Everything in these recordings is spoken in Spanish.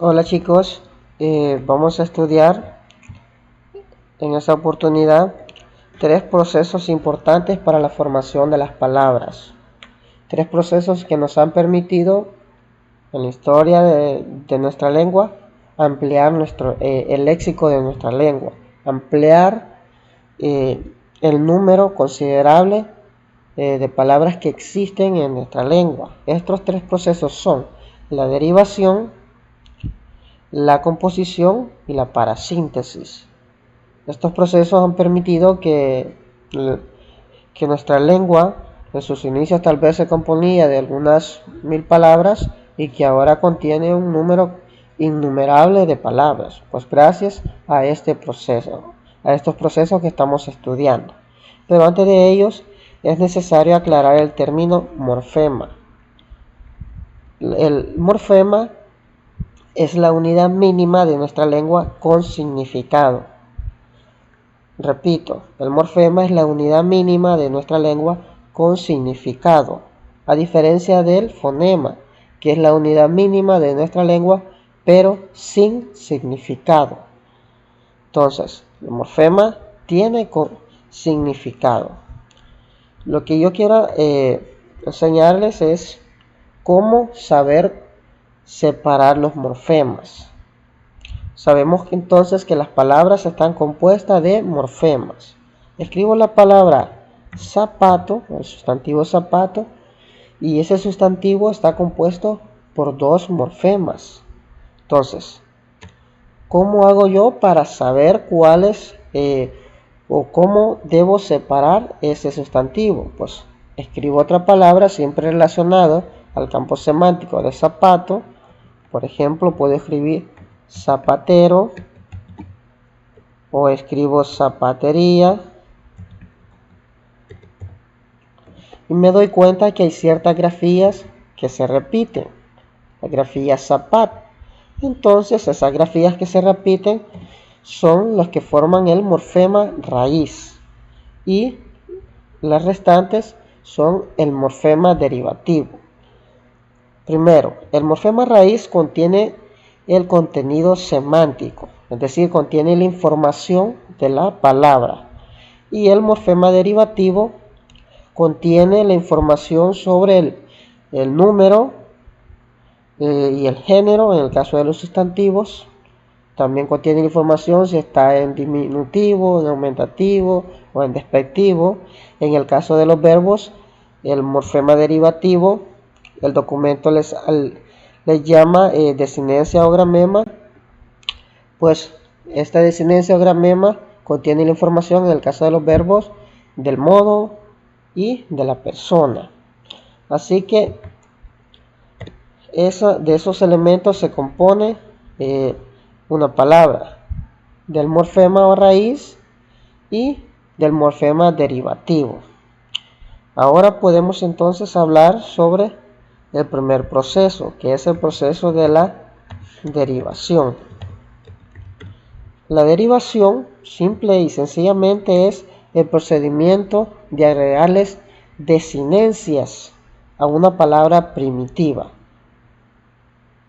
Hola chicos, vamos a estudiar en esta oportunidad tres procesos importantes para la formación de las palabras. Tres procesos que nos han permitido en la historia de nuestra lengua ampliar el léxico de nuestra lengua, ampliar el número considerable de palabras que existen en nuestra lengua. Estos tres procesos son la derivación, la composición y la parasíntesis. Estos procesos han permitido que nuestra lengua en sus inicios tal vez se componía de algunas 1000 palabras y que ahora contiene un número innumerable de palabras, pues gracias a estos procesos que estamos estudiando. Pero antes de ellos es necesario aclarar el término morfema. El morfema es la unidad mínima de nuestra lengua con significado. Repito, el morfema es la unidad mínima de nuestra lengua con significado, a diferencia del fonema, que es la unidad mínima de nuestra lengua, pero sin significado. Entonces, el morfema tiene significado. Lo que yo quiero enseñarles es cómo saber separar los morfemas. Sabemos entonces que las palabras están compuestas de morfemas. Escribo la palabra zapato, el sustantivo zapato, y ese sustantivo está compuesto por dos morfemas. Entonces, ¿cómo hago yo para saber cuáles o cómo debo separar ese sustantivo? Pues escribo otra palabra siempre relacionada al campo semántico de zapato. Por ejemplo, puedo escribir zapatero o escribo zapatería y me doy cuenta que hay ciertas grafías que se repiten. La grafía zapat. Entonces esas grafías que se repiten son las que forman el morfema raíz y las restantes son el morfema derivativo. Primero, el morfema raíz contiene el contenido semántico, es decir, contiene la información de la palabra, y el morfema derivativo contiene la información sobre el número y el género en el caso de los sustantivos. También contiene la información si está en diminutivo, en aumentativo o en despectivo. En el caso de los verbos, el morfema derivativo, el documento les llama desinencia o gramema, pues esta desinencia o gramema contiene la información en el caso de los verbos del modo y de la persona. Así que de esos elementos se compone una palabra, del morfema o raíz y del morfema derivativo. Ahora podemos entonces hablar sobre el primer proceso, que es el proceso de la derivación. La derivación, simple y sencillamente, es el procedimiento de agregarles desinencias a una palabra primitiva.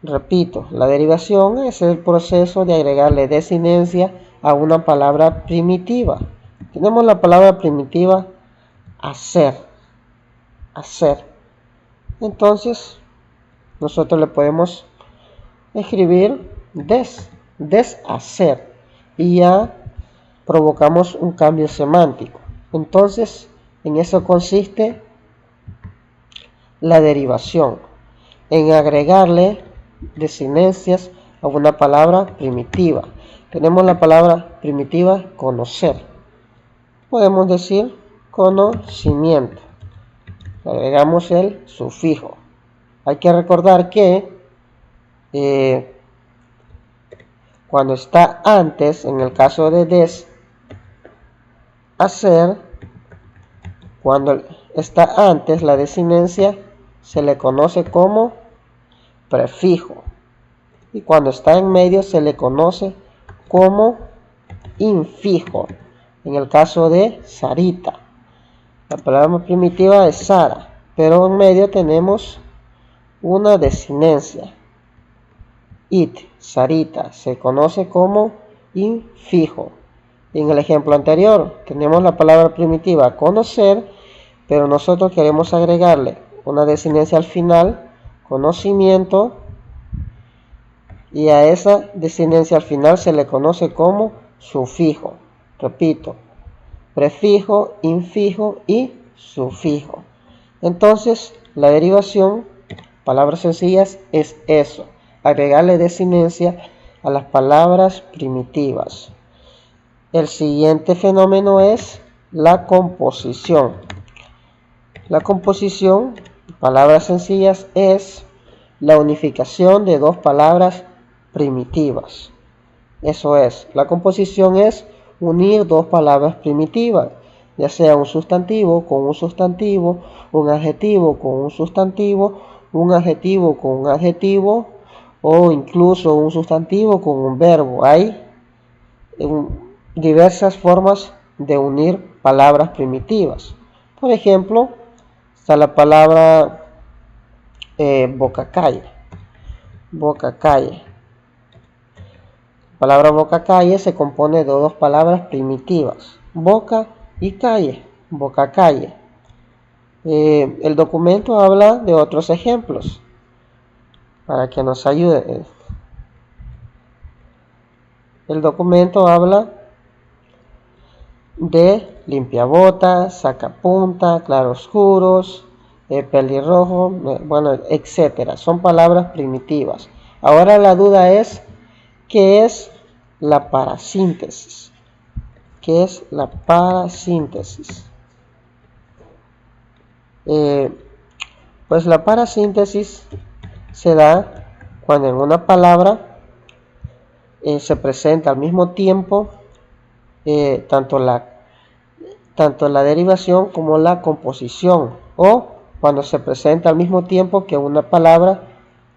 Repito, la derivación es el proceso de agregarle desinencia a una palabra primitiva. Tenemos la palabra primitiva hacer. Entonces, nosotros le podemos escribir deshacer y ya provocamos un cambio semántico. Entonces, en eso consiste la derivación, en agregarle desinencias a una palabra primitiva. Tenemos la palabra primitiva conocer. Podemos decir conocimiento. Agregamos el sufijo. Hay que recordar que cuando está antes, en el caso de deshacer, cuando está antes la desinencia se le conoce como prefijo, y cuando está en medio se le conoce como infijo. En el caso de Sarita, la palabra primitiva es Sara, pero en medio tenemos una desinencia it, Sarita, se conoce como infijo. En el ejemplo anterior tenemos la palabra primitiva conocer, pero nosotros queremos agregarle una desinencia al final, conocimiento, y a esa desinencia al final se le conoce como sufijo. Repito, prefijo, infijo y sufijo. Entonces, la derivación, palabras sencillas, es eso, agregarle desinencia a las palabras primitivas. El siguiente fenómeno es la composición. La composición, palabras sencillas, es la unificación de dos palabras primitivas. Eso es, la composición es unir dos palabras primitivas, ya sea un sustantivo con un sustantivo, un adjetivo con un sustantivo, un adjetivo con un adjetivo, o incluso un sustantivo con un verbo. Hay diversas formas de unir palabras primitivas. Por ejemplo, está la palabra boca-calle. Boca-calle. La palabra boca-calle se compone de dos palabras primitivas, boca y calle, boca-calle. El documento habla de otros ejemplos para que nos ayude. El documento habla de limpiabotas, sacapunta, claroscuros, pelirrojo, bueno, etcétera. Son palabras primitivas. Ahora la duda es, ¿qué es la parasíntesis? ¿Qué es la parasíntesis? Pues la parasíntesis se da cuando en una palabra se presenta al mismo tiempo tanto la derivación como la composición, o cuando se presenta al mismo tiempo que una palabra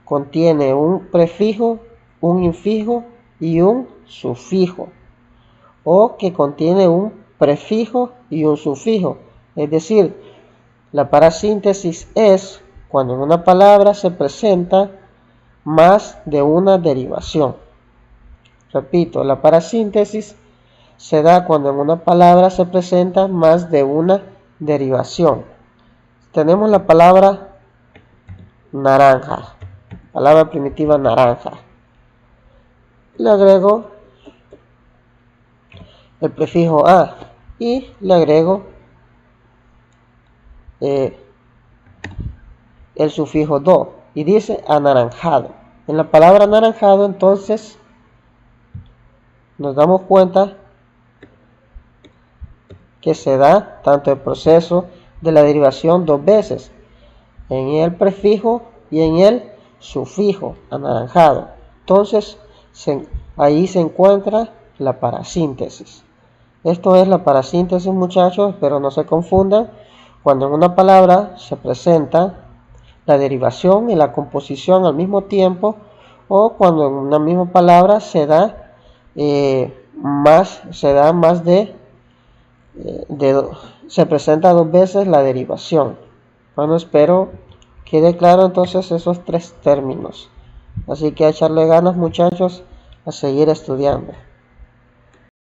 contiene un prefijo, un infijo y un sufijo, o que contiene un prefijo y un sufijo. Es decir, la parasíntesis es cuando en una palabra se presenta más de una derivación. Repito, la parasíntesis se da cuando en una palabra se presenta más de una derivación. Tenemos la palabra naranja, palabra primitiva naranja. Le agrego el prefijo a y le agrego el sufijo do y dice anaranjado. En la palabra anaranjado entonces nos damos cuenta que se da tanto el proceso de la derivación dos veces, en el prefijo y en el sufijo anaranjado. Entonces ahí se encuentra la parasíntesis. Esto es la parasíntesis, muchachos, pero no se confundan. Cuando en una palabra se presenta la derivación y la composición al mismo tiempo, o cuando en una misma palabra se da se presenta dos veces la derivación. Bueno, espero quede claro entonces esos tres términos. Así que a echarle ganas, muchachos, a seguir estudiando.